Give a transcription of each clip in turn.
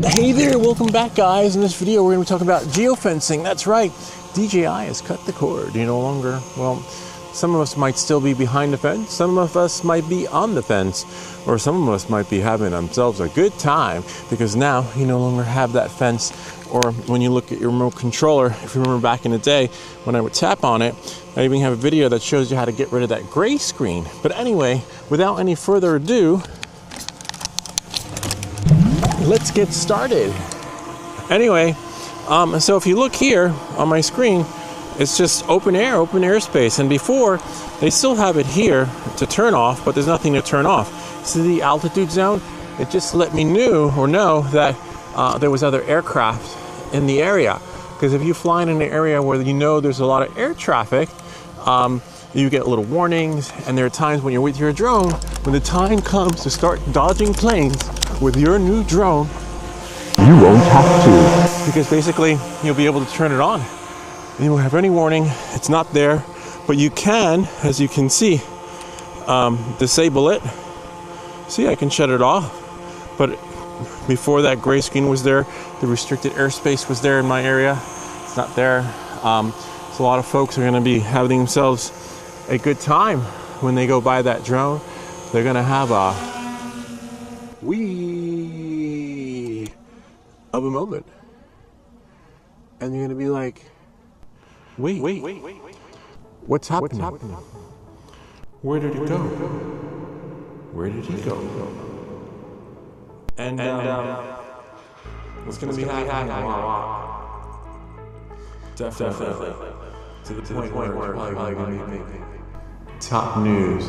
Hey there, welcome back guys. In this video we're going to be talking about geofencing. That's right, DJI has cut the cord. You no longer, well, some of us might still be behind the fence, some of us might be on the fence, or some of us might be having themselves a good time because now you no longer have that fence. Or when you look at your remote controller, if you remember back in the day when I would tap on it, I even have a video that shows you how to get rid of that gray screen. But anyway, without any further ado, let's get started. Anyway, so if you look here on my screen, it's just open airspace. And before, they still have it here to turn off, but there's nothing to turn off. See the altitude zone? It just let me know that there was other aircraft in the area. Because if you fly in an area where you know there's a lot of air traffic, you get little warnings, and there are times when you're with your drone, when the time comes to start dodging planes with your new drone, you won't have to. Because basically, you'll be able to turn it on. You won't have any warning, it's not there, but you can, as you can see, disable it. See, I can shut it off, but before that gray screen was there, the restricted airspace was there in my area. It's not there. So a lot of folks are going to be having themselves a good time when they go buy that drone. They're going to have a wee of a moment, and you're going to be like, wait, what's happening? Where did it go? Where did he go? And what's going to be happening a lot. Definitely. To the point where we're probably going to be top news.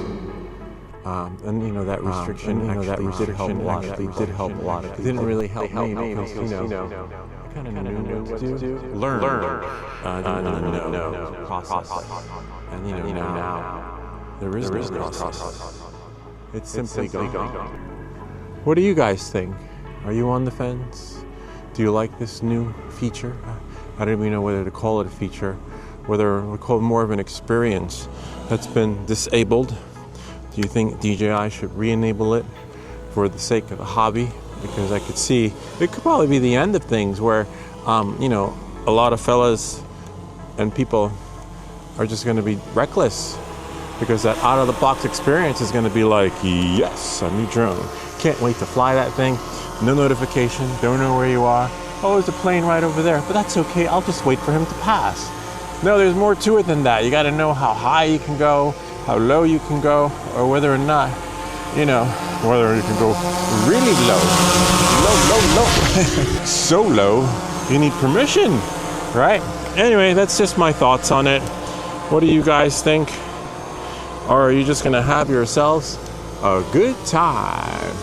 And you know that restriction, did help a lot. It didn't really help me because I kind of knew what to do. Learn. No process. And now there is no process. It's simply gone. What do you guys think? Are you on the fence? Do you like this new feature? I don't even know whether to call it a feature, whether we call it more of an experience that's been disabled. Do you think DJI should re-enable it for the sake of the hobby? Because I could see it could probably be the end of things where, a lot of fellas and people are just going to be reckless because that out-of-the-box experience is going to be like, yes, a new drone. Can't wait to fly that thing. No notification, don't know where you are. Oh, there's a plane right over there, but that's okay. I'll just wait for him to pass. No, there's more to it than that. You got to know how high you can go, how low you can go, or whether or not, whether you can go really low. So low, you need permission, right? Anyway, that's just my thoughts on it. What do you guys think? Or are you just going to have yourselves a good time?